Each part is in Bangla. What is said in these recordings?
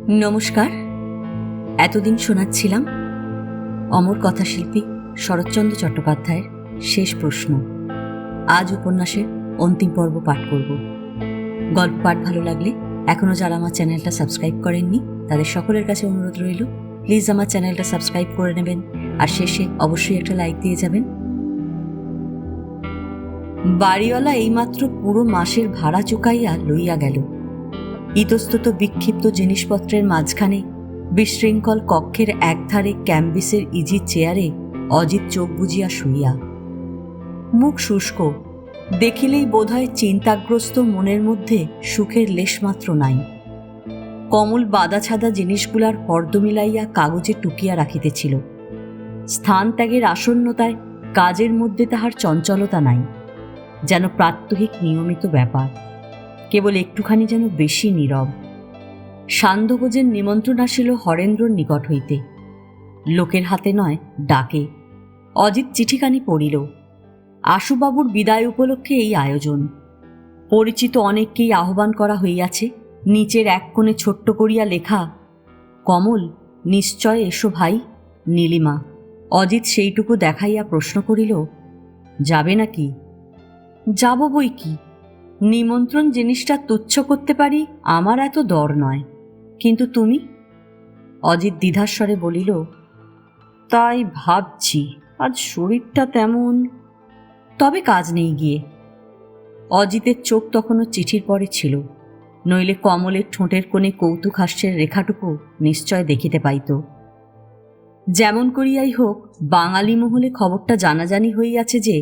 নমস্কার। এতদিন শোনাচ্ছিলাম অমর কথাশিল্পী শরৎচন্দ্র চট্টোপাধ্যায়ের শেষ প্রশ্ন। আজ উপন্যাসের অন্তিম পর্ব পাঠ করব। গল্প পাঠ ভালো লাগলে এখনও যারা আমার চ্যানেলটা সাবস্ক্রাইব করেননি তাদের সকলের কাছে অনুরোধ রইল, প্লিজ আমার চ্যানেলটা সাবস্ক্রাইব করে নেবেন আর শেষে অবশ্যই একটা লাইক দিয়ে যাবেন। বাড়িওয়ালা এইমাত্র পুরো মাসের ভাড়া চুকাইয়া লইয়া গেল। ইতস্তত বিক্ষিপ্ত জিনিসপত্রের মাঝখানে বিশৃঙ্খল কক্ষের একধারে ক্যাম্বিসের ইজি চেয়ারে অজিত চোখ বুজিয়া শুইয়া, মুখ শুষ্ক, দেখিলেই বোধহয় চিন্তাগ্রস্ত মনের মধ্যে সুখের লেশমাত্র নাই। কমল বাদাছাদা জিনিসগুলার ফর্দ মিলাইয়া কাগজে টুকিয়া রাখিতেছিল। স্থান ত্যাগের আসন্নতায় কাজের মধ্যে তাহার চঞ্চলতা নাই, যেন প্রাত্যহিক নিয়মিত ব্যাপার, কেবল একটুখানি যেন বেশি নীরব। সান্ধ্যভোজের নিমন্ত্রণ আসিল হরেন্দ্রর নিকট হইতে, লোকের হাতে নয়, ডাকে। অজিত চিঠিখানি পড়িল। আশুবাবুর বিদায় উপলক্ষে এই আয়োজন। পরিচিত অনেককেই আহ্বান করা হইয়াছে। নিচের এক কোণে ছোট্ট করিয়া লেখা, কমল, নিশ্চয় এসো ভাই, নীলিমা। অজিত সেইটুকু দেখাইয়া প্রশ্ন করিল, যাবে নাকি? যাব বই কি, নিমন্ত্রণ জিনিসটা তুচ্ছ করতে পারি আমার এত দর নয়, কিন্তু তুমি? অজিত দ্বিধাস্বরে বলিল, তাই ভাবছি, আজ শরীরটা তেমন, তবে কাজ নেই গিয়ে। অজিতের চোখ তখনও চিঠির পরে ছিল, নইলে কমলের ঠোঁটের কোণে কৌতুক হাস্যের রেখাটুকু নিশ্চয় দেখিতে পাইত। যেমন করিয়াই হোক বাঙালি মহলে খবরটা জানাজানি হইয়াছে যে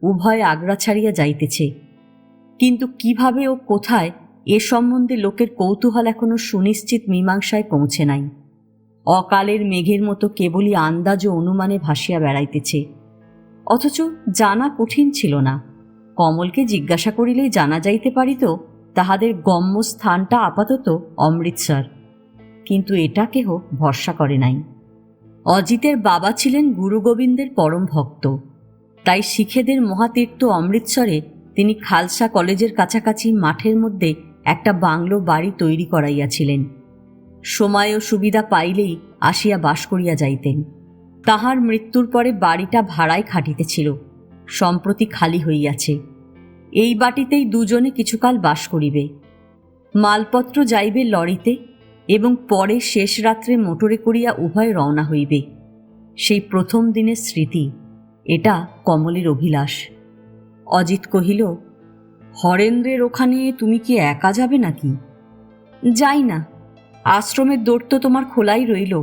উভয় আগ্রা ছাড়িয়া যাইতেছে, কিন্তু কিভাবে ও কোথায় এ সম্বন্ধে লোকের কৌতূহল এখনো সুনিশ্চিত মীমাংসায় পৌঁছে নাই। অকালের মেঘের মতো কেবলই আন্দাজ ও অনুমানে ভাসিয়া বেড়াইতেছে। অথচ জানা কঠিন ছিল না। কমলকে জিজ্ঞাসা করিলেই জানা যাইতে পারিত তাহাদের গম্য স্থানটা আপাতত অমৃতসর, কিন্তু এটা কেহ ভরসা করে নাই। অজিতের বাবা ছিলেন গুরু গোবিন্দের পরম ভক্ত, তাই শিখেদের মহাতীর্থ অমৃতসরে তিনি খালসা কলেজের কাছাকাছি মাঠের মধ্যে একটা বাংলো বাড়ি তৈরি করাইয়াছিলেন। সময় ও সুবিধা পাইলেই আসিয়া বাস করিয়া যাইতেন। তাহার মৃত্যুর পরে বাড়িটা ভাড়ায় খাটিতেছিল, সম্প্রতি খালি হইয়াছে। এই বাটিতেই দুজনে কিছুকাল বাস করিবে। মালপত্র যাইবে লরিতে এবং পরে শেষ রাত্রে মোটরে করিয়া উভয় রওনা হইবে। সেই প্রথম দিনের স্মৃতি, এটা কমলের অভিলাষ। অজিত কহিল, হরেন্দ্রের ওখানে তুমি কি একা যাবে নাকি? যাই না, আশ্রমের দৌড় তো তোমার খোলাই রইল,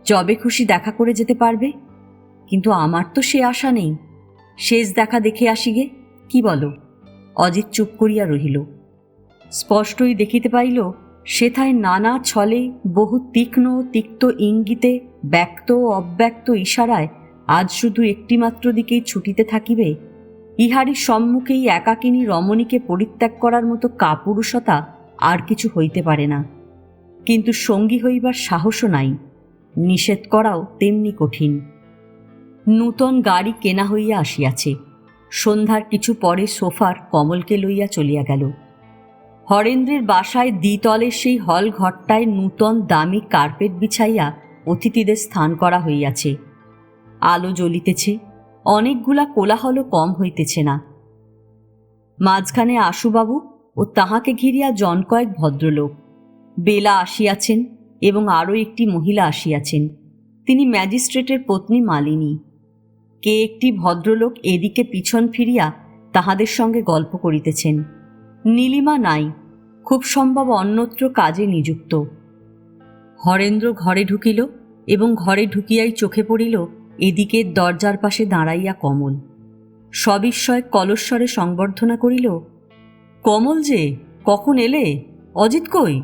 যবে খুশি দেখা করে যেতে পারবে। কিন্তু আমার তো সে আশা নেই, শেষ দেখা দেখে আসি গে, কি বলো? অজিত চুপ করিয়া রহিল। স্পষ্টই দেখিতে পাইল সেথায় নানা ছলে, বহু তীক্ষ্ণ তিক্ত ইঙ্গিতে, ব্যক্ত ও অব্যক্ত ইশারায় আজ শুধু একটিমাত্র দিকেই ছুটিতে থাকিবে। ইহারই সম্মুখেই একাকিনী রমণীকে পরিত্যাগ করার মতো কাপুরুষতা আর কিছু হইতে পারে না। কিন্তু সঙ্গী হইবার সাহসও নাই, নিষেধ করাও তেমনি কঠিন। নূতন গাড়ি কেনা হইয়া আসিয়াছে। সন্ধ্যার কিছু পরে সোফার কমলকে লইয়া চলিয়া গেল। হরেন্দ্রের বাসায় দ্বিতলের সেই হল ঘরটায় নূতন দামি কার্পেট বিছাইয়া অতিথিদের স্থান করা হইয়াছে। আলো জ্বলিতেছে, অনেকগুলা কোলাহলও কম হইতেছে না। মাঝখানে আশুবাবু ও তাহাকে ঘিরিয়া জন কয়েক ভদ্রলোক। বেলা আসিয়াছেন এবং আরও একটি মহিলা আসিয়াছেন, তিনি ম্যাজিস্ট্রেটের পত্নী মালিনী। কে একটি ভদ্রলোক এদিকে পিছন ফিরিয়া তাহাদের সঙ্গে গল্প করিতেছেন। নীলিমা নাই, খুব সম্ভব অন্যত্র কাজে নিযুক্ত। হরেন্দ্র ঘরে ঢুকিল এবং ঘরে ঢুকিয়াই চোখে পড়িল এদিকের দরজার পাশে দাঁড়াইয়া কমল। সবিস্ময়ে কলস্বরে সংবর্ধনা করিল, কমল যে, কখন এলে? অজিত কই?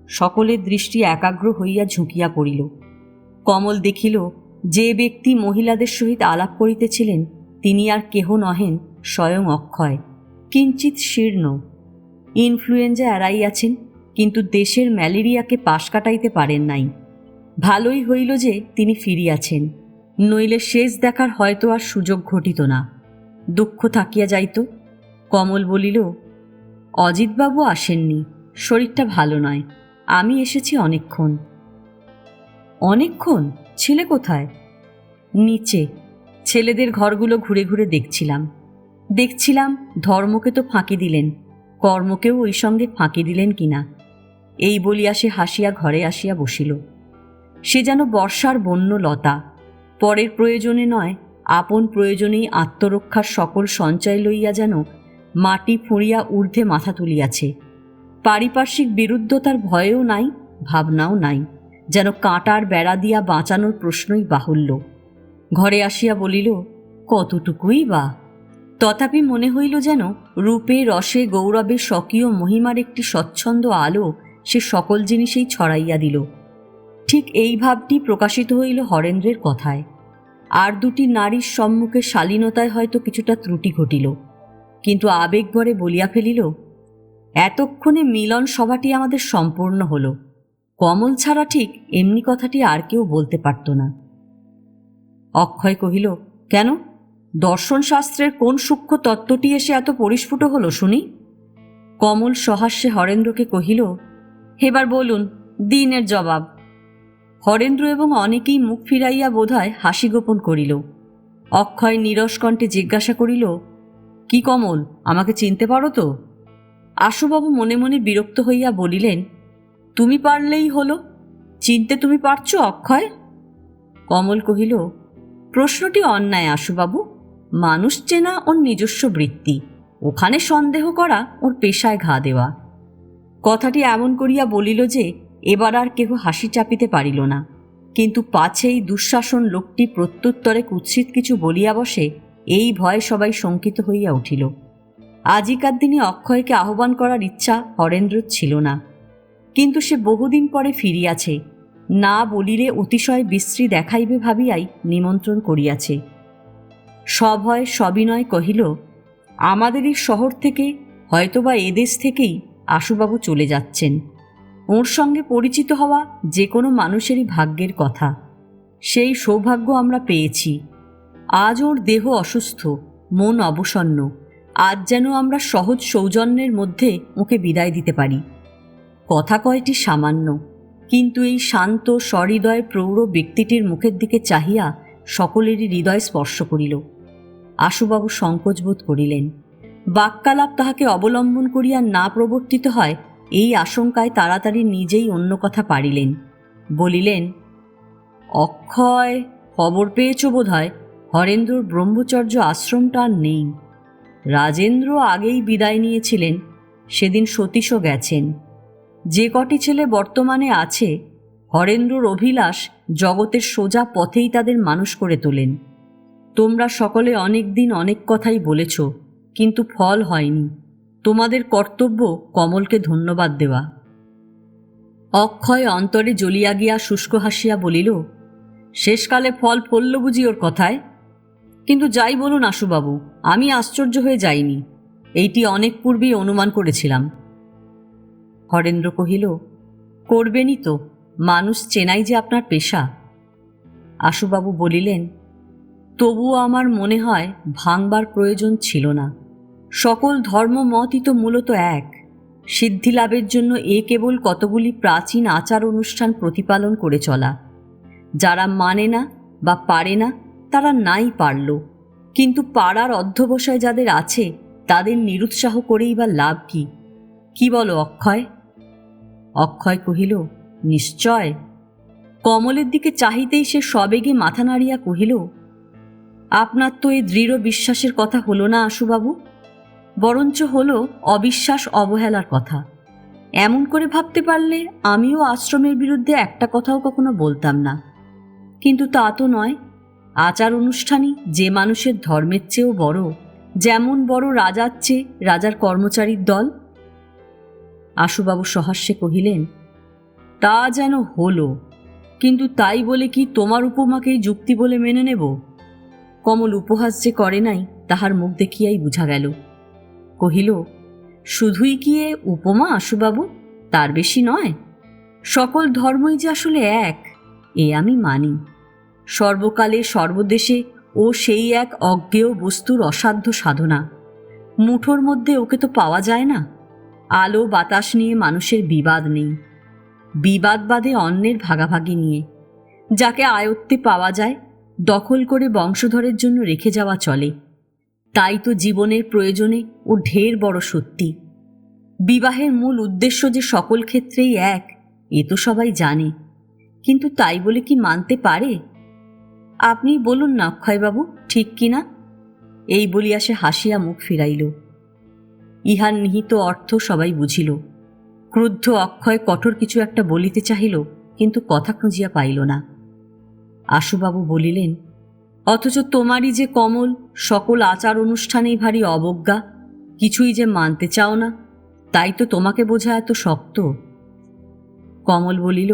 সকলের দৃষ্টি একাগ্র হইয়া ঝুঁকিয়া পড়িল। কমল দেখিল যে ব্যক্তি মহিলাদের সহিত আলাপ করিতেছিলেন তিনি আর কেহ নহেন, স্বয়ং অক্ষয়। কিঞ্চিৎ শীর্ণ, ইনফ্লুয়েঞ্জা এড়াইয়াছেন, কিন্তু দেশের ম্যালেরিয়াকে পাশ কাটাইতে পারেন নাই। ভালোই হইল যে তিনি ফিরিয়াছেন, নইলে শেষ দেখার হয়তো আর সুযোগ ঘটিত না, দুঃখ থাকিয়া যাইত। কমল বলিল, অজিতবাবু আসেননি, শরীরটা ভালো নয়, আমি এসেছি অনেকক্ষণ। অনেকক্ষণ? ছেলে কোথায়? নিচে। ছেলেদের ঘরগুলো ঘুরে ঘুরে দেখছিলাম ধর্মকে তো ফাঁকি দিলেন, কর্মকেও ওই সঙ্গে ফাঁকি দিলেন কিনা। এই বলিয়া সে হাসিয়া ঘরে আসিয়া বসিল। সে যেন বর্ষার বন্য লতা, পরের প্রয়োজনে নয় আপন প্রয়োজনেই আত্মরক্ষার সকল সঞ্চয় লইয়া যেন মাটি ফুঁড়িয়া ঊর্ধ্বে মাথা তুলিয়াছে। পারিপার্শ্বিক বিরুদ্ধতার ভয়েও নাই, ভাবনাও নাই, যেন কাঁটার বেড়া দিয়া বাঁচানোর প্রশ্নই বাহুল্য। ঘরে আসিয়া বলিল, কতটুকুই বা। তথাপি মনে হইল যেন রূপে রসে গৌরবে স্বকীয় মহিমার একটি স্বচ্ছন্দ আলো সে সকল জিনিসেই ছড়াইয়া দিল। ঠিক এই ভাবটি প্রকাশিত হইল হরেন্দ্রের কথায়। আর দুটি নারীর সম্মুখে শালীনতায় হয়তো কিছুটা ত্রুটি ঘটিল, কিন্তু আবেগভরে বলিয়া ফেলিল, এতক্ষণে মিলন সভাটি আমাদের সম্পূর্ণ হল। কমল ছাড়া ঠিক এমনি কথাটি আর কেউ বলতে পারত না। অক্ষয় কহিল, কেন? দর্শনশাস্ত্রের কোন সূক্ষ্ম তত্ত্বটি এসে এত পরিস্ফুট হল শুনি? কমল সহাস্যে হরেন্দ্রকে কহিল, এবার বলুন, দিনের জবাব। হরেন্দ্র এবং অনেকেই মুখ ফিরাইয়া বোধহয় হাসি গোপন করিল। অক্ষয় নীরস কণ্ঠে জিজ্ঞাসা করিল, কি কমল, আমাকে চিনতে পারো তো? আশুবাবু মনে মনে বিরক্ত হইয়া বলিলেন, তুমি পারলেই হলো, চিনতে তুমি পারছ অক্ষয়? কমল কহিল, প্রশ্নটি অন্যায় আশুবাবু। মানুষ চেনা ওর নিজস্ব বৃত্তি, ওখানে সন্দেহ করা ওর পেশায় ঘা দেওয়া। কথাটি এমন করিয়া বলিল যে এবার আর কেহ হাসি চাপিতে পারিল না, কিন্তু পাছেই দুঃশাসন লোকটি প্রত্যুত্তরে কুৎসিত কিছু বলিয়া বসে, এই ভয়ে সবাই শঙ্কিত হইয়া উঠিল। আজিকার দিনে অক্ষয়কে আহ্বান করার ইচ্ছা হরেন্দ্রর ছিল না, কিন্তু সে বহুদিন পরে ফিরিয়াছে, না বলিলে অতিশয় বিশ্রী দেখাইবে ভাবিয়াই নিমন্ত্রণ করিয়াছে। সভয় সবিনয় কহিল, আমাদেরই শহর থেকে, হয়তোবা এদেশ থেকেই আশুবাবু চলে যাচ্ছেন। ওর সঙ্গে পরিচিত হওয়া যে কোনো মানুষেরই ভাগ্যের কথা। সেই সৌভাগ্য আমরা পেয়েছি। আজ ওর দেহ অসুস্থ, মন অবসন্ন। আজ যেন আমরা সহজ সৌজন্যের মধ্যে ওকে বিদায় দিতে পারি। কথা কয়টি সামান্য, কিন্তু এই শান্ত সহৃদয় প্রৌঢ় ব্যক্তিটির মুখের দিকে চাহিয়া সকলেরই হৃদয় স্পর্শ করিল। আশুবাবু সংকোচবোধ করিলেন। বাক্যালাপ তাহাকে অবলম্বন করিয়া না প্রবর্তিত হয়, এই আশঙ্কায় তাড়াতাড়ি নিজেই অন্য কথা পারিলেন। বলিলেন, অক্ষয়, খবর পেয়েছ বোধ হয় হরেন্দ্রর ব্রহ্মচর্য আশ্রমটা আর নেই। রাজেন্দ্র আগেই বিদায় নিয়েছিলেন, সেদিন সতীশও গেছেন। যে কটি ছেলে বর্তমানে আছে, হরেন্দ্রর অভিলাষ জগতের সোজা পথেই তাদের মানুষ করে তোলেন। তোমরা সকলে অনেক দিন অনেক কথাই বলেছ, কিন্তু ফল হয়নি। তোমাদের কর্তব্য কমলকে ধন্যবাদ দেওয়া। অক্ষয় অন্তরে জ্বলিয়া গিয়া শুষ্ক হাসিয়া বলিল, শেষকালে ফল ফলল বুঝি ওর কথায়? কিন্তু যাই বলুন আশুবাবু, আমি আশ্চর্য হয়ে যাইনি। এইটি অনেক পূর্বেই অনুমান করেছিলাম। হরেন্দ্র কহিল, করবেনই তো, মানুষ চেনাই যে আপনার পেশা। আশুবাবু বলিলেন, তবুও আমার মনে হয় ভাঙবার প্রয়োজন ছিল না। সকল ধর্মমতই তো মূলত এক। সিদ্ধি লাভের জন্য এ কেবল কতগুলি প্রাচীন আচার অনুষ্ঠান প্রতিপালন করে চলা। যারা মানে না বা পারে না, তারা নাই পারল, কিন্তু পাড়ার অধ্যবসায় যাদের আছে, তাদের নিরুৎসাহ করেই বা লাভ কি? কি বলো অক্ষয়? অক্ষয় কহিল, নিশ্চয়। কমলের দিকে চাহিতেই সে সবেগে মাথা নাড়িয়া কহিল, আপনার তো এই দৃঢ় বিশ্বাসের কথা হলো না আশুবাবু, বরঞ্চ হলো অবিশ্বাস অবহেলার কথা। এমন করে ভাবতে পারলে আমিও আশ্রমের বিরুদ্ধে একটা কথাও কখনো বলতাম না, কিন্তু তা তো নয়। আচার অনুষ্ঠানই যে মানুষের ধর্মের চেয়েও বড়, যেমন বড় রাজার চেয়ে রাজার কর্মচারীর দল। আশুবাবু সহাস্যে কহিলেন, তা যেন হলো, কিন্তু তাই বলে কি তোমার উপমাকেই যুক্তি বলে মেনে নেব? কমল উপহাস যে করে নাই তাহার মুখ দেখিয়াই বুঝা গেল। কহিল, শুধুই কি এ উপমা আশুবাবু? তার বেশি নয়। সকল ধর্মই যে আসলে এক, এ আমি মানি। সর্বকালে সর্বদেশে ও সেই এক অজ্ঞেয় বস্তুর অসাধ্য সাধনা। মুঠোর মধ্যে ওকে তো পাওয়া যায় না। আলো বাতাস নিয়ে মানুষের বিবাদ নেই। বিবাদ বাদে অন্যের ভাগাভাগি নিয়ে। যাকে আয়ত্তে পাওয়া যায় দখল করে বংশধরের জন্য রেখে যাওয়া চলে। তাই তো জীবনের প্রয়োজনে ও ঢের বড় সত্যি। বিবাহের মূল উদ্দেশ্য যে সকল ক্ষেত্রেই এক, এ তো সবাই জানে, কিন্তু তাই বলে কি মানতে পারে? আপনি বলুন না অক্ষয়বাবু, ঠিক কিনা? এই বলিয়া সে হাসিয়া মুখ ফিরাইল। ইহার নিহিত অর্থ সবাই বুঝিল। ক্রুদ্ধ অক্ষয় কঠোর কিছু একটা বলিতে চাহিল, কিন্তু কথা খুঁজিয়া পাইল না। আশুবাবু বলিলেন, অথচ তোমারই যে কমল সকল আচার অনুষ্ঠানেই ভারী অবজ্ঞা, কিছুই যে মানতে চাও না, তাই তো তোমাকে বোঝা এত শক্ত। কমল বলিল,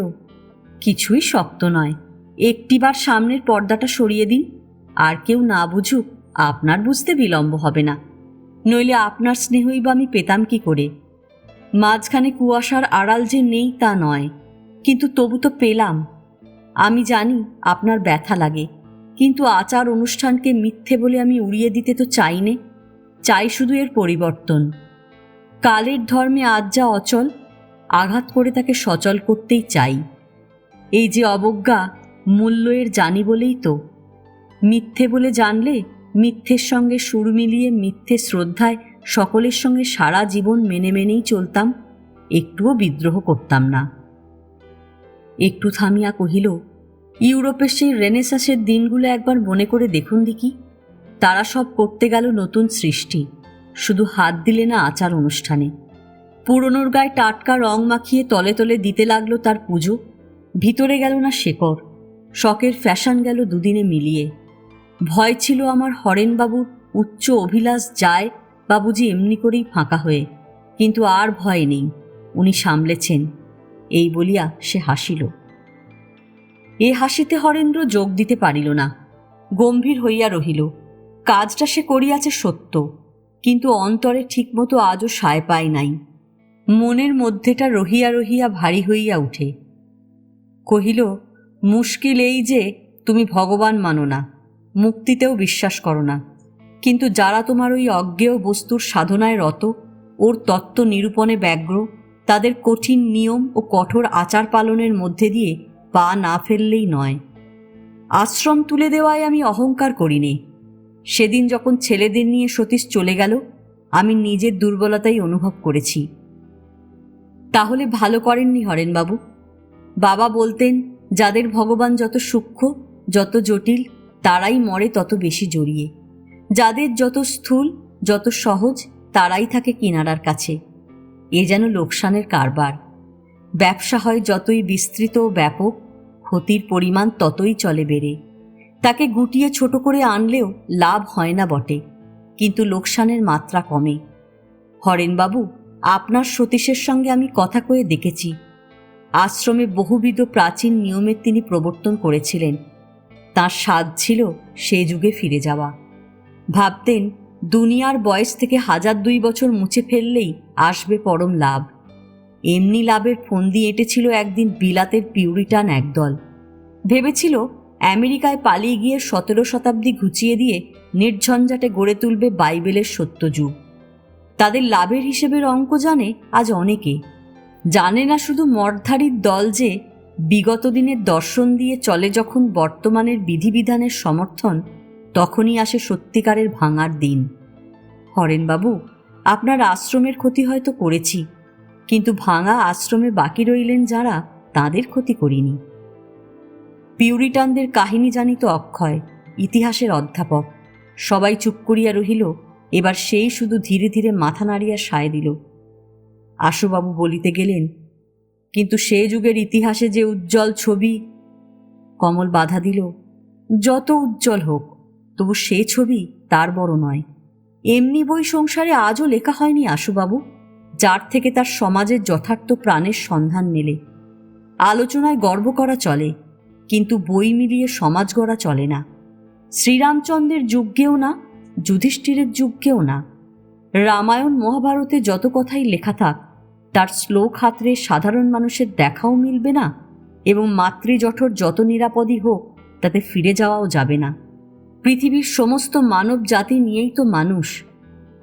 কিছুই শক্ত নয়, একটিবার সামনের পর্দাটা সরিয়ে দিন, আর কেউ না বুঝুক, আপনার বুঝতে বিলম্ব হবে না। নইলে আপনার স্নেহই বা আমি পেতাম কি করে? মাঝখানে কুয়াশার আড়াল যে নেই তা নয়, কিন্তু তবু তো পেলাম। আমি জানি আপনার ব্যথা লাগে, কিন্তু আচার অনুষ্ঠানকে মিথ্যে বলে আমি উড়িয়ে দিতে তো চাই নে, চাই শুধু এর পরিবর্তন। কালের ধর্মে আজ যা অচল, আঘাত করে তাকে সচল করতেই চাই। এই যে অবজ্ঞা, মূল্য এর জানি বলেই তো। মিথ্যে বলে জানলে মিথ্যের সঙ্গে সুর মিলিয়ে মিথ্যে শ্রদ্ধায় সকলের সঙ্গে সারা জীবন মেনে মেনেই চলতাম, একটুও বিদ্রোহ করতাম না। একটু থামিয়া কহিল, ইউরোপের সেই রেনেসাসের দিনগুলো একবার মনে করে দেখুন দেখি। তারা সব করতে গেল নতুন সৃষ্টি, শুধু হাত দিলে না আচার অনুষ্ঠানে। পুরনোর গায়ে টাটকা রং মাখিয়ে তলে তলে দিতে লাগলো তার পুজো, ভিতরে গেল না শেকড়। শখের ফ্যাশন গেল দুদিনে মিলিয়ে। ভয় ছিল আমার হরেনবাবুর উচ্চ অভিলাষ যায় বাবুজি এমনি করেই ফাঁকা হয়ে, কিন্তু আর ভয় নেই, উনি সামলেছেন। এই বলিয়া সে হাসিল। এ হাসিতে হরেন্দ্র যোগ দিতে পারিল না, গম্ভীর হইয়া রহিল। কাজটা সে করিয়াছে সত্য, কিন্তু অন্তরে ঠিকমতো আজও সায় পায় নাই। মনের মধ্যেটা রহিয়া রহিয়া ভারী হইয়া উঠে। কহিল, মুশকিল এই যে তুমি ভগবান মানো না, মুক্তিতেও বিশ্বাস করো না, কিন্তু যারা তোমার ওই অজ্ঞেয় বস্তুর সাধনায় রত, ওর তত্ত্ব নিরূপণে ব্যগ্র, তাদের কঠিন নিয়ম ও কঠোর আচার পালনের মধ্যে দিয়ে পা না ফেললেই নয়। আশ্রম তুলে দেওয়ায় আমি অহংকার করিনি। সেদিন যখন ছেলেদের নিয়ে সতীশ চলে গেল, আমি নিজের দুর্বলতাই অনুভব করেছি। তাহলে ভালো করেননি হরেনবাবু। বাবা বলতেন, যাদের ভগবান যত সূক্ষ্ম, যত জটিল, তারাই মরে তত বেশি জড়িয়ে। যাদের যত স্থূল, যত সহজ, তারাই থাকে কিনারার কাছে। এ যেন লোকসানের কারবার। ব্যবসা হয় যতই বিস্তৃত ও ব্যাপক, ক্ষতির পরিমাণ ততই চলে বেড়ে। তাকে গুটিয়ে ছোট করে আনলেও লাভ হয় না বটে, কিন্তু লোকসানের মাত্রা কমে। হরেনবাবু, আপনার সতীশের সঙ্গে আমি কথা কয়ে দেখেছি। আশ্রমে বহুবিধ প্রাচীন নিয়মের তিনি প্রবর্তন করেছিলেন। তাঁর সাধ ছিল সে যুগে ফিরে যাওয়া। ভাবতেন, দুনিয়ার বয়স থেকে 1002 বছর মুছে ফেললেই আসবে পরম লাভ। এমনি লাভের ফন্দি এঁটেছিল একদিন বিলাতের পিউরিটান একদল। ভেবেছিল আমেরিকায় পালিয়ে গিয়ে 17 শতাব্দী ঘুচিয়ে দিয়ে নির্ঝঞ্ঝাটে গড়ে তুলবে বাইবেলের সত্যযুগ। তাদের লাভের হিসেবের অঙ্ক জানে আজ অনেকে। জানে না শুধু মঠধারীর দল যে বিগত দিনের দর্শন দিয়ে চলে যখন বর্তমানের বিধিবিধানের সমর্থন, তখনই আসে সত্যিকারের ভাঙার দিন। হরেনবাবু, আপনার আশ্রমের ক্ষতি হয়তো করেছি, কিন্তু ভাঙা আশ্রমে বাকি রইলেন যারা, তাদের ক্ষতি করিনি। পিউরিটানদের কাহিনী জানিত অক্ষয়, ইতিহাসের অধ্যাপক। সবাই চুপ করিয়া রহিল। এবার সেই শুধু ধীরে ধীরে মাথা নাড়িয়া সায় দিল। আশুবাবু বলিতে গেলেন, কিন্তু সে যুগের ইতিহাসে যে উজ্জ্বল ছবি। কমল বাধা দিল, যত উজ্জ্বল হোক, তবু সে ছবি তার বড় নয়। এমনি বই সংসারে আজও লেখা হয়নি আশুবাবু, যার থেকে তার সমাজের যথার্থ প্রাণের সন্ধান মেলে। আলোচনায় গর্ব করা চলে, কিন্তু বই মিলিয়ে সমাজ গড়া চলে না। শ্রীরামচন্দ্রের যুগেও না, যুধিষ্ঠিরের যুগেও না। রামায়ণ মহাভারতে যত কথাই লেখা থাক, তার শ্লোক হাতরে সাধারণ মানুষের দেখাও মিলবে না, এবং মাতৃজঠর যত নিরাপদই হোক, তাতে ফিরে যাওয়াও যাবে না। পৃথিবীর সমস্ত মানব জাতি নিয়েই তো মানুষ।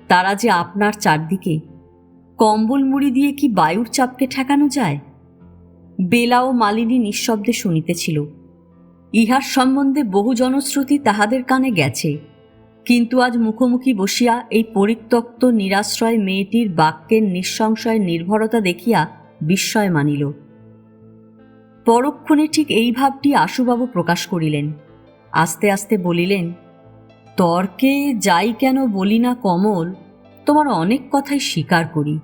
তারা যে আপনার চারদিকে। কম্বল মুড়ি দিয়ে কি বায়ুর চাপকে ঠেকানো যায়? বেলা ও মালিনী নিঃশব্দে শুনিতেছিল। ইহার সম্বন্ধে বহু জনশ্রুতি তাহাদের কানে গেছে, কিন্তু আজ মুখোমুখি বসিয়া এই পরিত্যক্ত নিরাশ্রয় মেয়েটির বাক্যের নিঃসংশয় নির্ভরতা দেখিয়া বিস্ময় মানিল। পরক্ষণে ঠিক এই ভাবটি আশুবাবু প্রকাশ করিলেন। আস্তে আস্তে বলিলেন, তর্কে যাই কেন বলি না কমল, তোমার অনেক কথাই স্বীকার করি।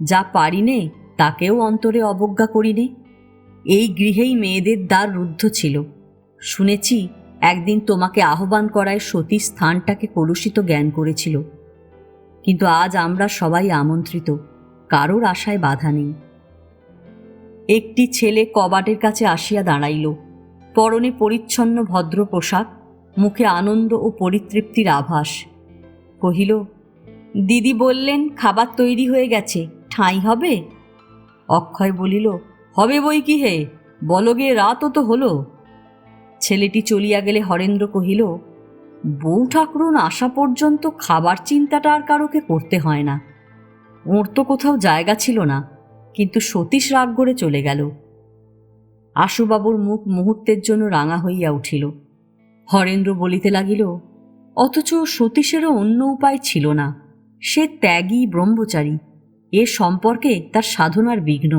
যা পারিনে তাকেও অন্তরে অবজ্ঞা করিনে। এই গৃহেই মেয়েদের দ্বার রুদ্ধ ছিল। শুনেছি একদিন তোমাকে আহ্বান করায় সতী স্থানটাকে কলুষিত জ্ঞান করেছিল, কিন্তু আজ আমরা সবাই আমন্ত্রিত, কারোর আশায় বাধা নেই। একটি ছেলে কবাটের কাছে আসিয়া দাঁড়াইল। পরনে পরিচ্ছন্ন ভদ্র পোশাক, মুখে আনন্দ ও পরিতৃপ্তির আভাস। কহিল, দিদি বললেন খাবার তৈরি হয়ে গেছে, ঠাঁই হবে? অক্ষয় বলিল, হবে বই কি হে, বলো গে, রাতও তো হলো। ছেলেটি চলিয়া গেলে হরেন্দ্র কহিল, বউ ঠাকুরুন আসা পর্যন্ত খাবার চিন্তাটা আর কারোকে করতে হয় না। ওর তো কোথাও জায়গা ছিল না, কিন্তু সতীশ রাগ করে চলে গেল। আশুবাবুর মুখ মুহূর্তের জন্য রাঙা হইয়া উঠিল। হরেন্দ্র বলিতে লাগিল, অথচ সতীশেরও অন্য উপায় ছিল না। সে ত্যাগী ব্রহ্মচারী, এ সম্পর্কে তার সাধনার বিঘ্ন।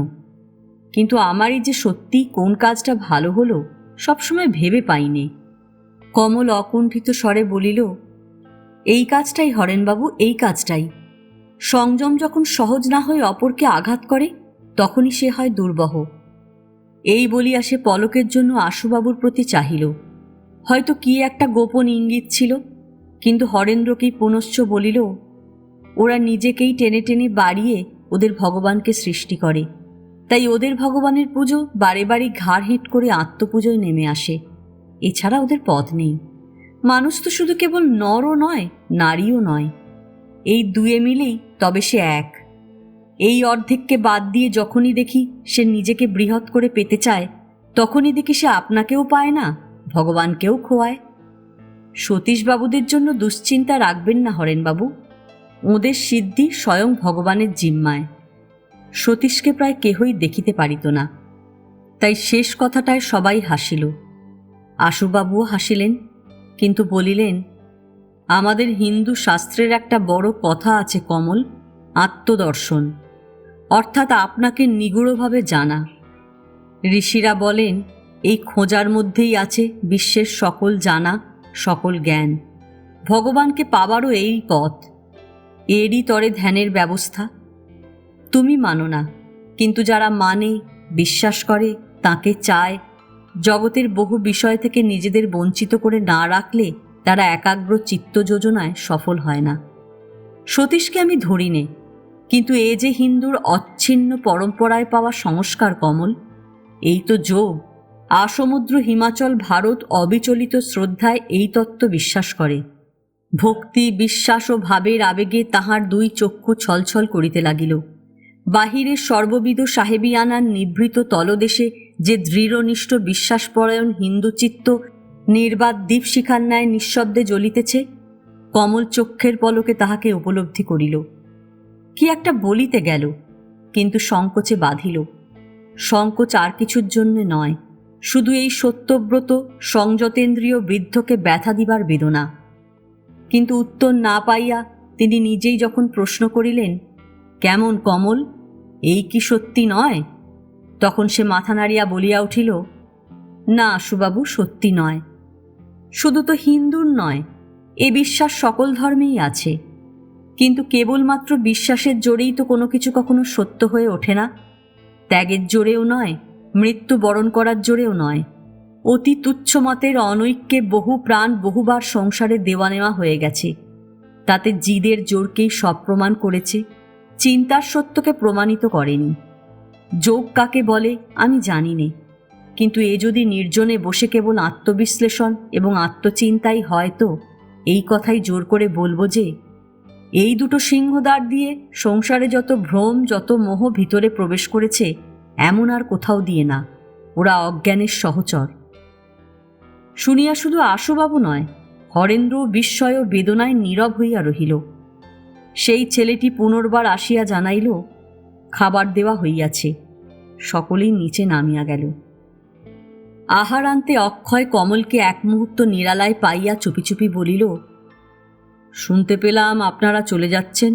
কিন্তু আমারই যে সত্যি কোন কাজটা ভালো হলো সবসময় ভেবে পাইনি। কমল অকুণ্ঠিত স্বরে বলিল, এই কাজটাই হরেনবাবু, এই কাজটাই। সংযম যখন সহজ না হয়ে অপরকে আঘাত করে, তখনই সে হয় দুর্বহ। এই বলিয়া সে পলকের জন্য আশুবাবুর প্রতি চাহিল। হয়তো কি একটা গোপন ইঙ্গিত ছিল, কিন্তু হরেন্দ্রকেই পুনশ্চ বলিল, ওরা নিজেকেই টেনে টেনে বাড়িয়ে ওদের ভগবানকে সৃষ্টি করে, তাই ওদের ভগবানের পুজো বারে বারে ঘাড় হিট করে আত্মপুজোয় নেমে আসে। এছাড়া ওদের পথ নেই। মানুষ তো শুধু কেবল নরও নয়, নারীও নয়, এই দুয়ে মিলেই তবে সে এক। এই অর্ধেককে বাদ দিয়ে যখনই দেখি সে নিজেকে বৃহৎ করে পেতে চায়, তখনই দেখি সে আপনাকেও পায় না, ভগবানকেও খোয়ায়। সতীশবাবুদের জন্য দুশ্চিন্তা রাখবেন না হরেনবাবু, ওদের সিদ্ধি স্বয়ং ভগবানের জিম্মায়। সতীশকে প্রায় কেহই দেখিতে পারিত না, তাই শেষ কথাটায় সবাই হাসিল। আশুবাবুও হাসিলেন, কিন্তু বলিলেন, আমাদের হিন্দু শাস্ত্রের একটা বড় কথা আছে কমল, আত্মদর্শন, অর্থাৎ আপনাকে নিগুড়ভাবে জানা। ঋষিরা বলেন, এই খোঁজার মধ্যেই আছে বিশ্বের সকল জানা, সকল জ্ঞান। ভগবানকে পাবারও এই পথ, এরই তরে ধ্যানের ব্যবস্থা। তুমি মানো না, কিন্তু যারা মানে, বিশ্বাস করে, তাকে চায়, জগতের বহু বিষয় থেকে নিজেদের বঞ্চিত করে না রাখলে তারা একাগ্র চিত্ত যোজনায় সফল হয় না। সতীশকে আমি ধরি নে, কিন্তু এ যে হিন্দুর অচ্ছিন্ন পরম্পরায় পাওয়া সংস্কার কমল, এই তো যোগ। আসমুদ্র হিমাচল ভারত অবিচলিত শ্রদ্ধায় এই তত্ত্ব বিশ্বাস করে। ভক্তি, বিশ্বাস ও ভাবের আবেগে তাহার দুই চক্ষু ছলছল করিতে লাগিল। বাহিরের সর্ববিধ সাহেবিয়ানার নিভৃত তলদেশে যে দৃঢ়নিষ্ঠ বিশ্বাসপরায়ণ হিন্দুচিত্ত নির্বাত দীপশিখার ন্যায় নিঃশব্দে জ্বলিতেছে, কমল চক্ষের পলকে তাহাকে উপলব্ধি করিল। কি একটা বলিতে গেল, কিন্তু সংকোচে বাঁধিল। সংকোচ আর কিছুর জন্য নয়, শুধু এই সত্যব্রত সংযতেন্দ্রিয় বৃদ্ধকে ব্যথা দিবার বেদনা। কিন্তু উত্তর না পাইয়া তিনি নিজেই যখন প্রশ্ন করিলেন, কেমন কমল, এই কি সত্যি নয়? তখন সে মাথা নাড়িয়া বলিয়া উঠিল, না আশুবাবু, সত্যি নয়। শুধু তো হিন্দুর নয়, এ বিশ্বাস সকল ধর্মেই আছে, কিন্তু কেবলমাত্র বিশ্বাসের জোরেই তো কোনো কিছু কখনো সত্য হয়ে ওঠে না। ত্যাগের জোরেও নয়, মৃত্যু বরণ করার জোরেও নয়। অতি তুচ্ছ মতের অনৈক্যে বহু প্রাণ বহুবার সংসারে দেওয়া নেওয়া হয়ে গেছে, তাতে জিদের জোরকেই সব প্রমাণ করেছে, চিন্তার সত্যকে প্রমাণিত করেনি। যোগ কাকে বলে আমি জানি নে, কিন্তু এ যদি নির্জনে বসে কেবল আত্মবিশ্লেষণ এবং আত্মচিন্তাই হয়, তো এই কথাই জোর করে বলবো যে এই দুটো সিংহদ্বার দিয়ে সংসারে যত ভ্রম, যত মোহ ভিতরে প্রবেশ করেছে, এমন আর কোথাও দিয়ে না। ওরা অজ্ঞানের সহচর। শুনিয়া শুধু আশুবাবু নয়, হরেন্দ্র বিস্ময় ও বেদনায় নীরব হইয়া রহিল। সেই ছেলেটি পুনর্বার আসিয়া জানাইল, খাবার দেওয়া হইয়াছে। সকলেই নিচে নামিয়া গেল। আহার আনতে অক্ষয় কমলকে এক মুহূর্ত নিরালায় পাইয়া চুপি চুপি বলিল, শুনতে পেলাম আপনারা চলে যাচ্ছেন।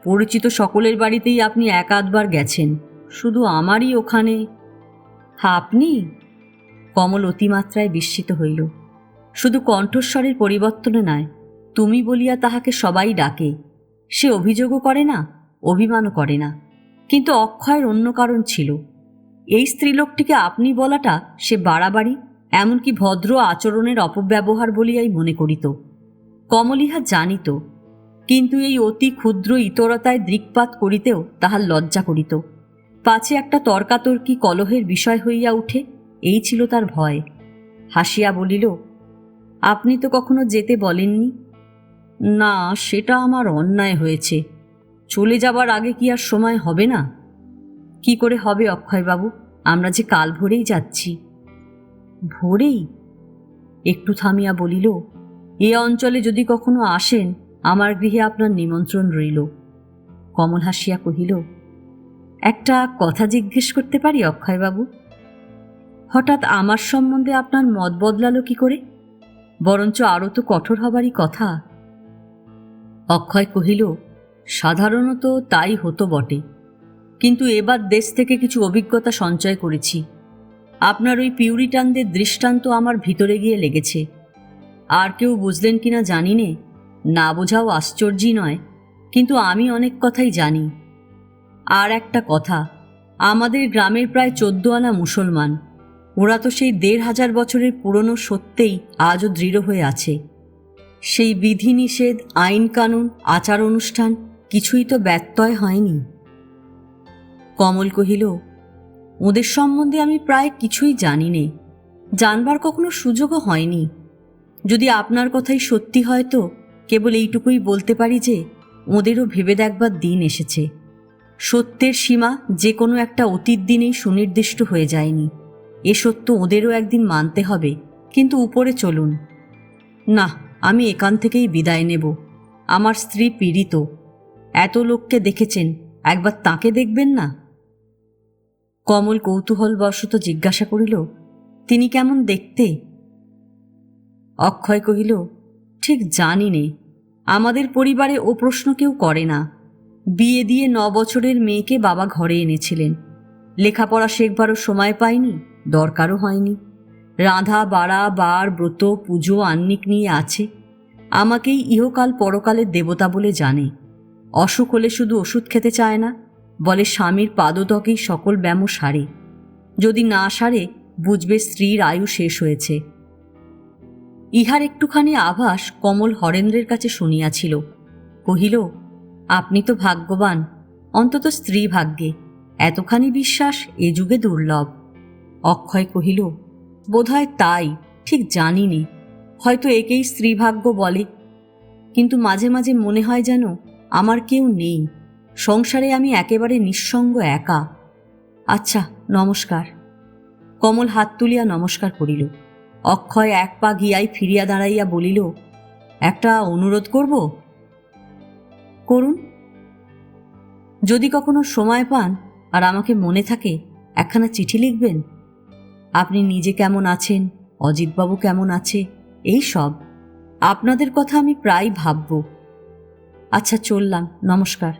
পরিচিত সকলের বাড়িতেই আপনি এক আধবার গেছেন, শুধু আমারই ওখানে। আপনি? কমল অতিমাত্রায় বিস্মিত হইল। শুধু কণ্ঠস্বরের পরিবর্তনে নয়, তুমি বলিয়া তাহাকে সবাই ডাকে। সে অভিযোগও করে না, অভিমানও করে না। কিন্তু অক্ষয়ের অন্য কারণ ছিল। এই স্ত্রীলোকটিকে আপনি বলাটা সে বাড়াবাড়ি, এমনকি ভদ্র আচরণের অপব্যবহার বলিয়াই মনে করিত। কমল ইহা জানিত, কিন্তু এই অতি ক্ষুদ্র ইতরতায় দৃক্পাত করিতেও তাহার লজ্জা করিত। পাছে একটা তর্কাতর্কি কলহের বিষয় হইয়া উঠে, এই ছিল তার ভয়। হাসিয়া বলিল, আপনি তো কখনো যেতে বলেননি। না, সেটা আমার অন্যায় হয়েছে। চলে যাবার আগে কি আর সময় হবে না? কি করে হবে অক্ষয়বাবু, আমরা যে কাল ভোরেই যাচ্ছি। ভোরেই? একটু থামিয়া বলিল, এ অঞ্চলে যদি কখনো আসেন, আমার গৃহে আপনার নিমন্ত্রণ রইল। কমল হাসিয়া কহিল, একটা কথা জিজ্ঞেস করতে পারি অক্ষয়বাবু? হঠাৎ আমার সম্বন্ধে আপনার মত বদলালো কি করে? বরঞ্চ আরও তো কঠোর হবারই কথা। অক্ষয় কহিল, সাধারণত তাই হতো বটে, কিন্তু এবার দেশ থেকে কিছু অভিজ্ঞতা সঞ্চয় করেছি। আপনার ওই পিউরিটানদের দৃষ্টান্ত আমার ভিতরে গিয়ে লেগেছে। আর কেউ বুঝলেন কিনা জানি নে, না বোঝাও আশ্চর্যই নয়, কিন্তু আমি অনেক কথাই জানি। আর একটা কথা, আমাদের গ্রামের প্রায় 14 আনা মুসলমান। ওরা তো সেই 1500 বছরের পুরনো সত্যেই আজও দৃঢ় হয়ে আছে। সেই বিধিনিষেধ, আইন কানুন, আচার অনুষ্ঠান কিছুই তো ব্যত্যয় হয়নি। কমল কহিল, ওদের সম্বন্ধে আমি প্রায় কিছুই জানি নে, জানবার কখনো সুযোগও হয়নি। যদি আপনার কথাই সত্যি হয় তো কেবল এইটুকুই বলতে পারি যে ওদেরও ভেবে দেখবার দিন এসেছে। সত্যের সীমা যে কোনো একটা অতীত দিনেই সুনির্দিষ্ট হয়ে যায়নি। এ সত্য ওদেরও একদিন মানতে হবে, কিন্তু উপরে চলুন। না, আমি এখান থেকেই বিদায় নেব। আমার স্ত্রী পীড়িত। এত লোককে দেখেছেন, একবার তাকে দেখবেন না? কমল কৌতূহলবশত জিজ্ঞাসা করিল, তিনি কেমন দেখতে? অক্ষয় কহিল, ঠিক জানি নে। আমাদের পরিবারে ও প্রশ্ন কেউ করে না। বিয়ে দিয়ে 9 বছরের মেয়েকে বাবা ঘরে এনেছিলেন। লেখাপড়া শেখবারও সময় পায়নি, দরকারও হয়নি। রাঁধা বাড়া, বার, ব্রত, পুজো, আহ্নিক নিয়ে আছে। আমাকেই ইহকাল পরকালের দেবতা বলে জানে। অসুখ হলে শুধু ওষুধ খেতে চায় না, বলে স্বামীর পাদত্বকেই সকল ব্যামো সারে। যদি না সারে বুঝবে স্ত্রীর আয়ু শেষ হয়েছে। ইহার একটুখানি আভাস কমল হরেন্দ্রের কাছে শুনিয়াছিল। কহিল, আপনি তো ভাগ্যবান, অন্তত স্ত্রী ভাগ্যে। এতখানি বিশ্বাস এ যুগে দুর্লভ। অক্ষয় কহিল, বোধহয় তাই, ঠিক জানি নে। হয়তো একেই স্ত্রীভাগ্য বলে। কিন্তু মাঝে মাঝে মনে হয় যেন আমার কেউ নেই। সংসারে আমি একেবারে নিঃসঙ্গ, একা। আচ্ছা, নমস্কার। কমল হাত তুলিয়া নমস্কার করিল। অক্ষয় এক পা গিয়াই ফিরিয়া দাঁড়াইয়া বলিল, একটা অনুরোধ করব? করুন। যদি কখনো সময় পান আর আমাকে মনে থাকে, একখানা চিঠি লিখবেন। আপনি নিজে কেমন আছেন, অজিতবাবু কেমন আছে, এই সব। আপনাদের কথা আমি প্রায় ভাবব। আচ্ছা, চললাম, নমস্কার।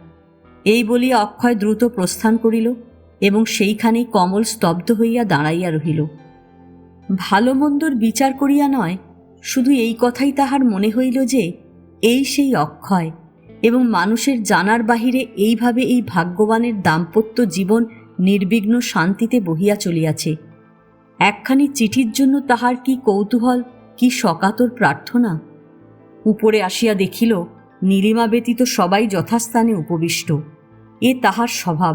এই বলিয়া অক্ষয় দ্রুত প্রস্থান করিল এবং সেইখানেই কমল স্তব্ধ হইয়া দাঁড়াইয়া রহিল। ভালো মন্দর বিচার করিয়া নয়, শুধু এই কথাই তাহার মনে হইল যে এই সেই অক্ষয়, এবং মানুষের জানার বাহিরে এইভাবে এই ভাগ্যবানের দাম্পত্য জীবন নির্বিঘ্ন শান্তিতে বহিয়া চলিয়াছে। একখানি চিঠির জন্য তাহার কি কৌতূহল, কি সকাতর প্রার্থনা! উপরে আসিয়া দেখিল নীলিমা ব্যতীত সবাই যথাস্থানে উপবিষ্ট। এ তাহার স্বভাব,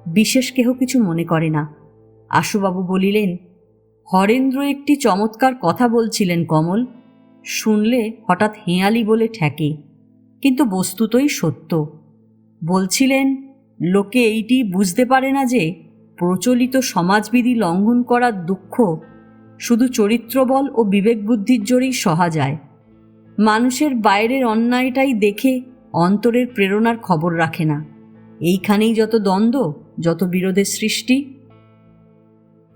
বিশেষ কেহ কিছু মনে করে না। আশুবাবু বলিলেন, হরেন্দ্র একটি চমৎকার কথা বলছিলেন কমল। শুনলে হঠাৎ হেঁয়ালি বলে ঠেকে, কিন্তু বস্তুতই সত্য। বলছিলেন, লোকে এইটি বুঝতে পারে না যে প্রচলিত সমাজবিধি লঙ্ঘন করার দুঃখ শুধু চরিত্রবল ও বিবেকবুদ্ধির জোরেই সহা যায়। মানুষের বাইরের অন্যায়টাই দেখে অন্তরের প্রেরণার খবর রাখে না। এইখানেই যত দ্বন্দ্ব, যত বিরোধের সৃষ্টি।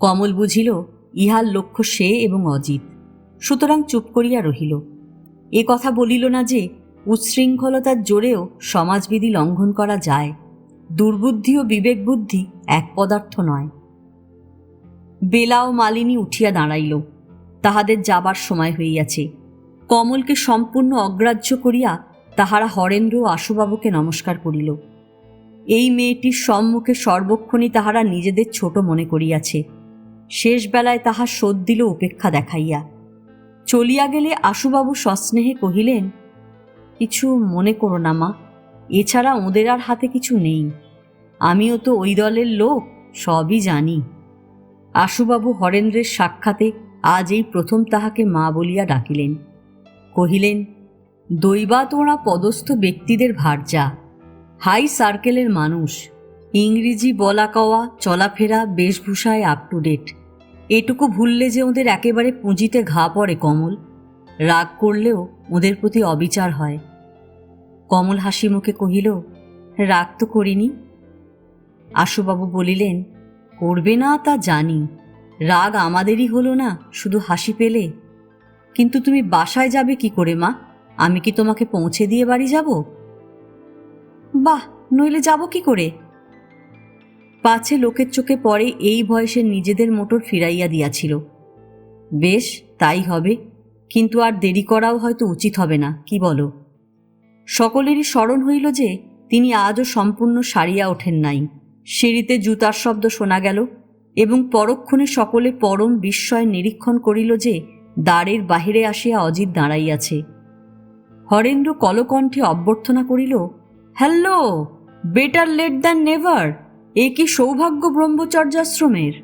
কমল বুঝিল ইহার লক্ষ্য সে এবং অজিত, সুতরাং চুপ করিয়া রহিল। এ কথা বলিল না যে উচ্ছৃঙ্খলতার জোরেও সমাজবিধি লঙ্ঘন করা যায়। দুর্বুদ্ধি ও বিবেকবুদ্ধি এক পদার্থ নয়। বেলা ও মালিনী উঠিয়া দাঁড়াইল। তাহাদের যাবার সময় হইয়াছে। কমলকে সম্পূর্ণ অগ্রাহ্য করিয়া তাহারা হরেন্দ্র ও আশুবাবুকে নমস্কার করিল। এই মেয়েটির সম্মুখে সর্বক্ষণই তাহারা নিজেদের ছোট মনে করিয়াছে। শেষ বেলায় তাহার শোধ দিল উপেক্ষা দেখাইয়া। চলিয়া গেলে আশুবাবু সস্নেহে কহিলেন, কিছু মনে করো না মা, এছাড়া ওদের আর হাতে কিছু নেই। আমিও তো ওই দলের লোক, সবই জানি। আশুবাবু হরেন্দ্রের সাক্ষাতে আজ এই প্রথম তাহাকে মা বলিয়া ডাকিলেন। কহিলেন, দৈবাৎ ওরা পদস্থ ব্যক্তিদের ভার্যা, হাই সার্কেলের মানুষ, ইংরেজি বলা কওয়া, চলাফেরা, বেশভূষায় আপ টু ডেট। এটুকু ভুললে যে ওদের একেবারে পুঁজিতে ঘা পড়ে কমল। রাগ করলেও ওদের প্রতি অবিচার হয়। কমল হাসি মুখে কহিল, রাগ তো করিনি। আশুবাবু বলিলেন, করবে না তা জানি, রাগ আমাদেরই হলো না শুধু হাসি পেলে। কিন্তু তুমি বাসায় যাবে কি করে মা? আমি কি তোমাকে পৌঁছে দিয়ে বাড়ি যাব? বাহ, নইলে যাব কি করে? পাছে লোকের চোখে পড়ে এই বয়সে নিজেদের মোটর ফিরাইয়া দিয়াছিল। বেশ, তাই হবে, কিন্তু আর দেরি করাও হয়তো উচিত হবে না, কি বলো? সকলেরই স্মরণ হইল যে তিনি আজও সম্পূর্ণ সারিয়া ওঠেন নাই। সিঁড়িতে জুতার শব্দ শোনা গেল এবং পরক্ষণে সকলে পরম বিস্ময় নিরীক্ষণ করিল যে দ্বারের বাহিরে আসিয়া অজিত দাঁড়াইয়াছে। হরেন্দ্র কলকণ্ঠে অভ্যর্থনা করিল, hello, better late than never. এ কি সৌভাগ্য ব্রহ্মচর্যাশ্রমের।